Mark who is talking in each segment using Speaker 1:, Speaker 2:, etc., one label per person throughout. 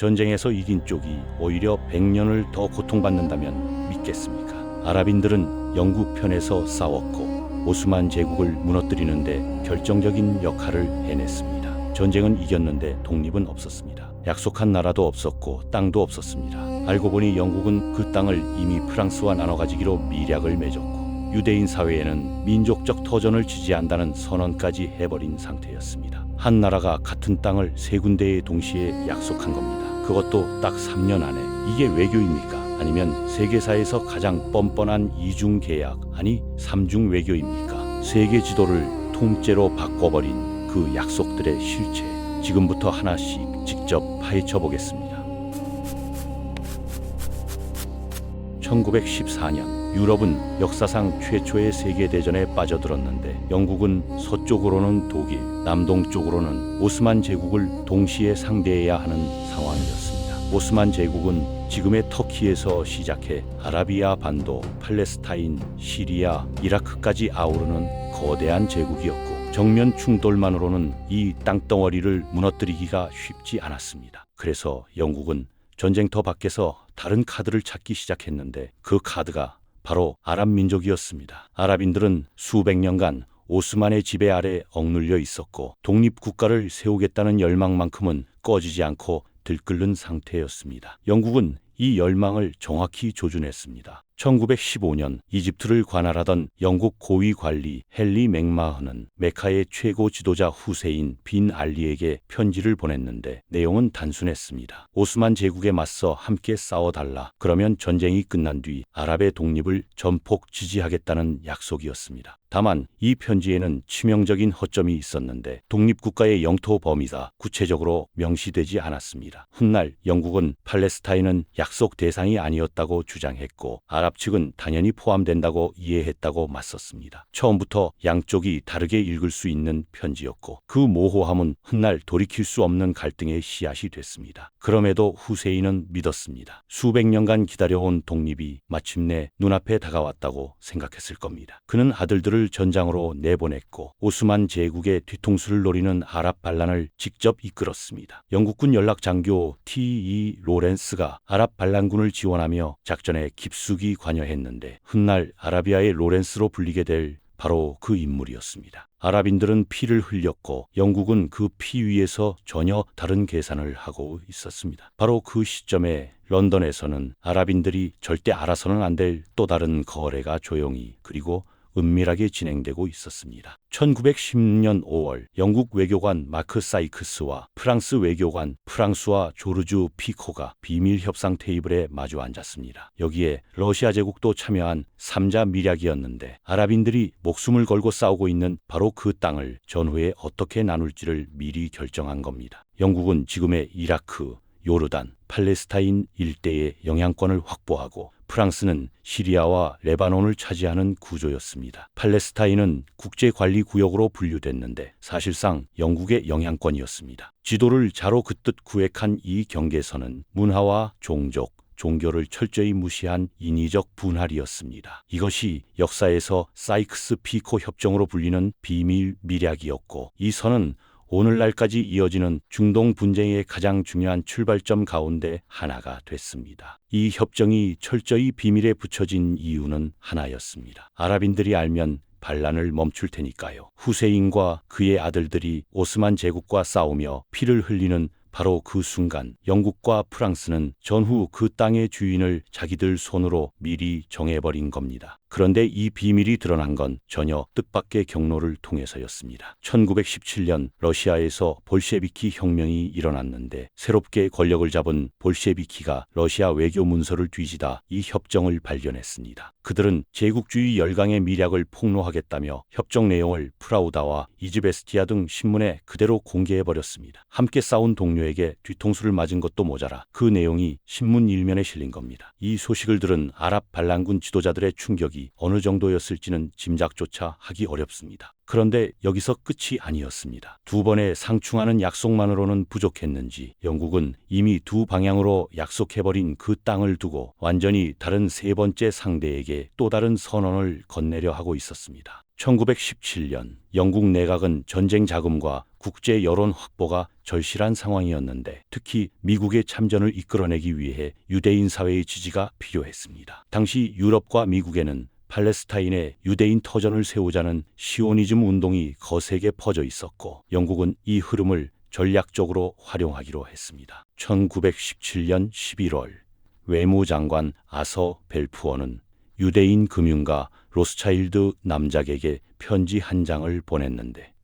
Speaker 1: 전쟁에서 이긴 쪽이 오히려 100년을 더 고통받는다면 믿겠습니까? 아랍인들은 영국 편에서 싸웠고 오스만 제국을 무너뜨리는데 결정적인 역할을 해냈습니다. 전쟁은 이겼는데 독립은 없었습니다. 약속한 나라도 없었고 땅도 없었습니다. 알고 보니 영국은 그 땅을 이미 프랑스와 나눠 가지기로 미략을 맺었고 유대인 사회에는 민족적 터전을 지지한다는 선언까지 해버린 상태였습니다. 한 나라가 같은 땅을 세 군데에 동시에 약속한 겁니다. 그것도 딱 3년 안에. 이게 외교입니까? 아니면 세계사에서 가장 뻔뻔한 이중 계약, 아니 삼중 외교입니까? 세계 지도를 통째로 바꿔버린 그 약속들의 실체, 지금부터 하나씩 직접 파헤쳐 보겠습니다. 1914년 유럽은 역사상 최초의 세계대전에 빠져들었는데 영국은 서쪽으로는 독일, 남동쪽으로는 오스만 제국을 동시에 상대해야 하는 상황이었습니다. 오스만 제국은 지금의 터키에서 시작해 아라비아 반도, 팔레스타인, 시리아, 이라크까지 아우르는 거대한 제국이었고 정면 충돌만으로는 이 땅덩어리를 무너뜨리기가 쉽지 않았습니다. 그래서 영국은 전쟁터 밖에서 다른 카드를 찾기 시작했는데 그 카드가 바로 아랍 민족이었습니다. 아랍인들은 수백 년간 오스만의 지배 아래 억눌려 있었고 독립국가를 세우겠다는 열망만큼은 꺼지지 않고 들끓는 상태였습니다. 영국은 이 열망을 정확히 조준했습니다. 1915년 이집트를 관할하던 영국 고위 관리 헨리 맥마흔은 메카의 최고 지도자 후세인 빈 알리에게 편지를 보냈는데 내용은 단순했습니다. 오스만 제국에 맞서 함께 싸워달라. 그러면 전쟁이 끝난 뒤 아랍의 독립을 전폭 지지하겠다는 약속이었습니다. 다만 이 편지에는 치명적인 허점이 있었는데 독립국가의 영토 범위가 구체적으로 명시되지 않았습니다. 훗날 영국은 팔레스타인은 약속 대상이 아니었다고 주장했고 아랍 측은 당연히 포함된다고 이해했다고 맞섰습니다. 처음부터 양쪽이 다르게 읽을 수 있는 편지였고 그 모호함은 훗날 돌이킬 수 없는 갈등의 씨앗이 됐습니다. 그럼에도 후세인은 믿었습니다. 수백 년간 기다려온 독립이 마침내 눈앞에 다가왔다고 생각했을 겁니다. 그는 아들들을 전장으로 내보냈고 오스만 제국의 뒤통수를 노리는 아랍 반란을 직접 이끌었습니다. 영국군 연락장교 T.E. 로렌스가 아랍 반란군을 지원하며 작전에 깊숙이 관여했는데 훗날 아라비아의 로렌스로 불리게 될 바로 그 인물이었습니다. 아랍인들은 피를 흘렸고 영국은 그 피 위에서 전혀 다른 계산을 하고 있었습니다. 바로 그 시점에 런던에서는 아랍인들이 절대 알아서는 안 될 또 다른 거래가 조용히 그리고 은밀하게 진행되고 있었습니다. 1910년 5월 영국 외교관 마크 사이크스와 프랑스 외교관 프랑수와 조르주 피코가 비밀 협상 테이블에 마주 앉았습니다. 여기에 러시아 제국도 참여한 3자 밀약이었는데 아랍인들이 목숨을 걸고 싸우고 있는 바로 그 땅을 전후에 어떻게 나눌지를 미리 결정한 겁니다. 영국은 지금의 이라크, 요르단, 팔레스타인 일대의 영향권을 확보하고 프랑스는 시리아와 레바논을 차지하는 구조였습니다. 팔레스타인은 국제관리구역으로 분류됐는데 사실상 영국의 영향권이었습니다. 지도를 자로 긋듯 구획한 이 경계선은 문화와 종족, 종교를 철저히 무시한 인위적 분할이었습니다. 이것이 역사에서 사이크스-피코 협정으로 불리는 비밀 밀약이었고 이 선은 오늘날까지 이어지는 중동 분쟁의 가장 중요한 출발점 가운데 하나가 됐습니다. 이 협정이 철저히 비밀에 붙여진 이유는 하나였습니다. 아랍인들이 알면 반란을 멈출 테니까요. 후세인과 그의 아들들이 오스만 제국과 싸우며 피를 흘리는 바로 그 순간 영국과 프랑스는 전후 그 땅의 주인을 자기들 손으로 미리 정해버린 겁니다. 그런데 이 비밀이 드러난 건 전혀 뜻밖의 경로를 통해서였습니다. 1917년 러시아에서 볼셰비키 혁명이 일어났는데 새롭게 권력을 잡은 볼셰비키가 러시아 외교 문서를 뒤지다 이 협정을 발견했습니다. 그들은 제국주의 열강의 미략을 폭로하겠다며 협정 내용을 프라우다와 이즈베스티아 등 신문에 그대로 공개해버렸습니다. 함께 싸운 동료에게 뒤통수를 맞은 것도 모자라 그 내용이 신문 일면에 실린 겁니다. 이 소식을 들은 아랍 반란군 지도자들의 충격이 어느 정도였을지는 짐작조차 하기 어렵습니다. 그런데 여기서 끝이 아니었습니다. 두 번의 상충하는 약속만으로는 부족했는지 영국은 이미 두 방향으로 약속해버린 그 땅을 두고 완전히 다른 세 번째 상대에게 또 다른 선언을 건네려 하고 있었습니다. 1917년 영국 내각은 전쟁 자금과 국제 여론 확보가 절실한 상황이었는데 특히 미국의 참전을 이끌어내기 위해 유대인 사회의 지지가 필요했습니다. 당시 유럽과 미국에는 팔레스타인에 유대인 터전을 세우자는 시오니즘 운동이 거세게 퍼져 있었고 영국은 이 흐름을 전략적으로 활용하기로 했습니다. 1917년 11월 외무장관 아서 벨푸어는 유대인 금융가 로스차일드 남작에게 편지 한 장을 보냈는데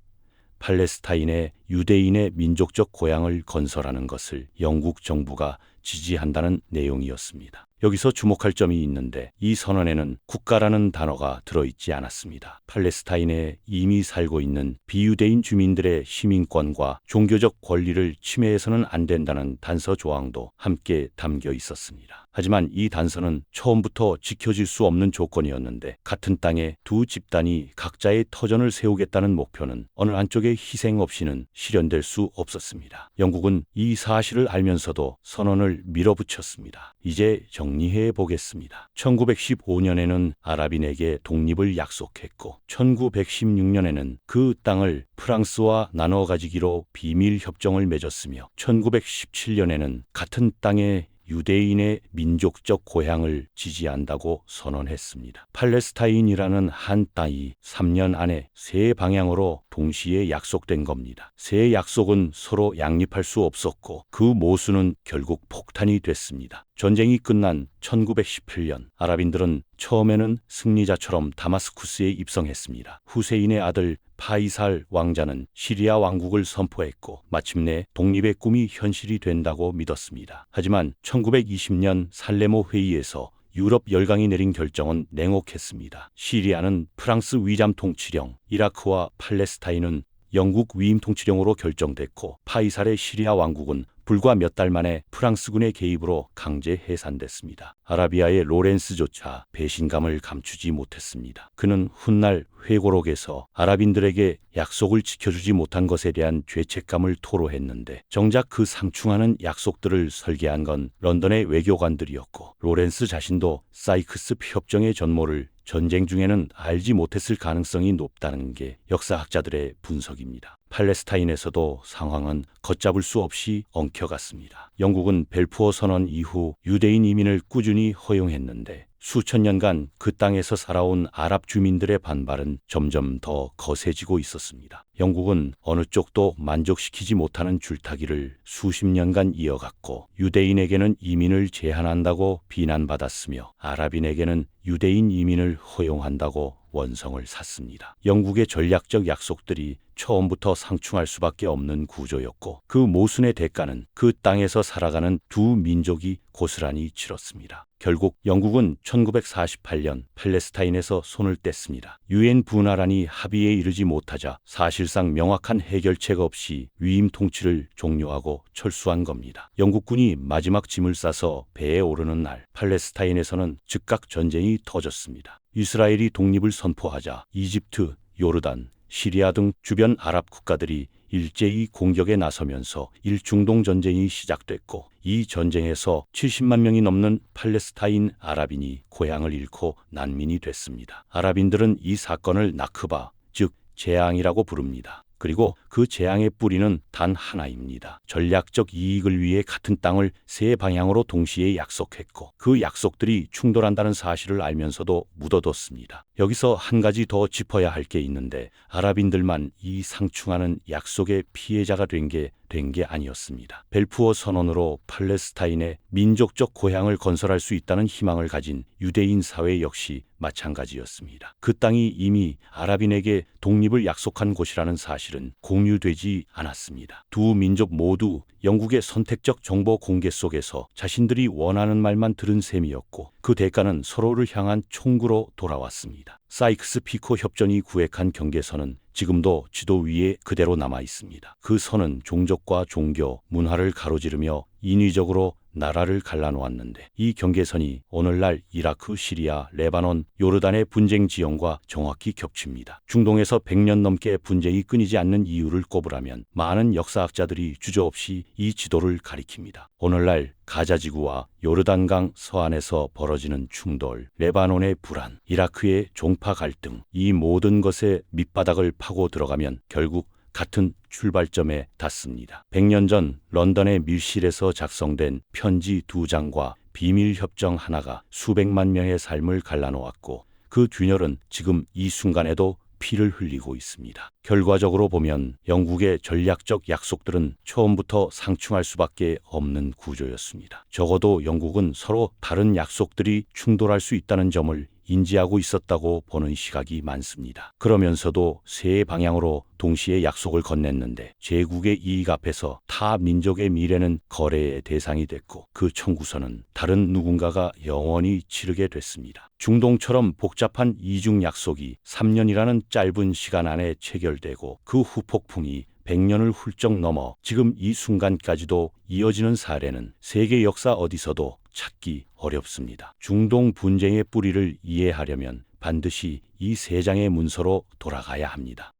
Speaker 1: 팔레스타인에 유대인의 민족적 고향을 건설하는 것을 영국 정부가 지지한다는 내용이었습니다. 여기서 주목할 점이 있는데 이 선언에는 국가라는 단어가 들어있지 않았습니다. 팔레스타인에 이미 살고 있는 비유대인 주민들의 시민권과 종교적 권리를 침해해서는 안 된다는 단서 조항도 함께 담겨 있었습니다. 하지만 이 단서는 처음부터 지켜질 수 없는 조건이었는데 같은 땅에 두 집단이 각자의 터전을 세우겠다는 목표는 어느 한쪽의 희생 없이는 실현될 수 없었습니다. 영국은 이 사실을 알면서도 선언을 밀어붙였습니다. 이제 정리해 보겠습니다. 1915년에는 아랍인에게 독립을 약속했고 1916년에는 그 땅을 프랑스와 나눠 가지기로 비밀 협정을 맺었으며 1917년에는 같은 땅에 유대인의 민족적 고향을 지지한다고 선언했습니다. 팔레스타인이라는 한 땅이 3년 안에 세 방향으로 동시에 약속된 겁니다. 세 약속은 서로 양립할 수 없었고 그 모순은 결국 폭탄이 됐습니다. 전쟁이 끝난 1918년 아랍인들은 처음에는 승리자처럼 다마스쿠스에 입성했습니다. 후세인의 아들 파이살 왕자는 시리아 왕국을 선포했고 마침내 독립의 꿈이 현실이 된다고 믿었습니다. 하지만 1920년 살레모 회의에서 유럽 열강이 내린 결정은 냉혹했습니다. 시리아는 프랑스 위잠 통치령, 이라크와 팔레스타인은 영국 위임 통치령으로 결정됐고 파이살의 시리아 왕국은 불과 몇 달 만에 프랑스군의 개입으로 강제 해산됐습니다. 아라비아의 로렌스조차 배신감을 감추지 못했습니다. 그는 훗날 회고록에서 아랍인들에게 약속을 지켜주지 못한 것에 대한 죄책감을 토로했는데 정작 그 상충하는 약속들을 설계한 건 런던의 외교관들이었고 로렌스 자신도 사이크스 협정의 전모를 전쟁 중에는 알지 못했을 가능성이 높다는 게 역사학자들의 분석입니다. 팔레스타인에서도 상황은 걷잡을 수 없이 엉켜갔습니다. 영국은 벨푸어 선언 이후 유대인 이민을 꾸준히 허용했는데 수천 년간 그 땅에서 살아온 아랍 주민들의 반발은 점점 더 거세지고 있었습니다. 영국은 어느 쪽도 만족시키지 못하는 줄타기를 수십 년간 이어갔고 유대인에게는 이민을 제한한다고 비난받았으며 아랍인에게는 유대인 이민을 허용한다고 원성을 샀습니다. 영국의 전략적 약속들이 처음부터 상충할 수밖에 없는 구조였고 그 모순의 대가는 그 땅에서 살아가는 두 민족이 고스란히 치렀습니다. 결국 영국은 1948년 팔레스타인에서 손을 뗐습니다. 유엔 분하란이 합의에 이르지 못하자 사실상 명확한 해결책 없이 위임 통치를 종료하고 철수한 겁니다. 영국군이 마지막 짐을 싸서 배에 오르는 날 팔레스타인에서는 즉각 전쟁이 터졌습니다. 이스라엘이 독립을 선포하자 이집트, 요르단, 시리아 등 주변 아랍 국가들이 일제히 공격에 나서면서 일중동 전쟁이 시작됐고 이 전쟁에서 70만 명이 넘는 팔레스타인 아랍인이 고향을 잃고 난민이 됐습니다. 아랍인들은 이 사건을 나크바, 즉 재앙이라고 부릅니다. 그리고 그 재앙의 뿌리는 단 하나입니다. 전략적 이익을 위해 같은 땅을 세 방향으로 동시에 약속했고 그 약속들이 충돌한다는 사실을 알면서도 묻어뒀습니다. 여기서 한 가지 더 짚어야 할 게 있는데 아랍인들만 이 상충하는 약속의 피해자가 된 게 아니었습니다. 벨푸어 선언으로 팔레스타인의 민족적 고향을 건설할 수 있다는 희망을 가진 유대인 사회 역시 마찬가지였습니다. 그 땅이 이미 아랍인에게 독립을 약속한 곳이라는 사실은 공유되지 않았습니다. 두 민족 모두 영국의 선택적 정보 공개 속에서 자신들이 원하는 말만 들은 셈이었고 그 대가는 서로를 향한 총구로 돌아왔습니다. 사이크스-피코 협정이 구획한 경계선은 지금도 지도 위에 그대로 남아 있습니다. 그 선은 종족과 종교, 문화를 가로지르며 인위적으로 나라를 갈라놓았는데 이 경계선이 오늘날 이라크, 시리아, 레바논, 요르단의 분쟁 지형과 정확히 겹칩니다. 중동에서 100년 넘게 분쟁이 끊이지 않는 이유를 꼽으라면 많은 역사학자들이 주저없이 이 지도를 가리킵니다. 오늘날 가자지구와 요르단강 서안에서 벌어지는 충돌, 레바논의 불안, 이라크의 종파 갈등, 이 모든 것의 밑바닥을 파고 들어가면 결국 같은 출발점에 닿습니다. 100년 전 런던의 밀실에서 작성된 편지 2장과 비밀 협정 하나가 수백만 명의 삶을 갈라놓았고 그 균열은 지금 이 순간에도 피를 흘리고 있습니다. 결과적으로 보면 영국의 전략적 약속들은 처음부터 상충할 수밖에 없는 구조였습니다. 적어도 영국은 서로 다른 약속들이 충돌할 수 있다는 점을 인지하고 있었다고 보는 시각이 많습니다. 그러면서도 세 방향으로 동시에 약속을 건넸는데 제국의 이익 앞에서 타 민족의 미래는 거래의 대상이 됐고 그 청구서는 다른 누군가가 영원히 치르게 됐습니다. 중동처럼 복잡한 이중 약속이 3년이라는 짧은 시간 안에 체결되고 그 후폭풍이 100년을 훌쩍 넘어 지금 이 순간까지도 이어지는 사례는 세계 역사 어디서도 찾기 어렵습니다. 중동 분쟁의 뿌리를 이해하려면 반드시 이 세 장의 문서로 돌아가야 합니다.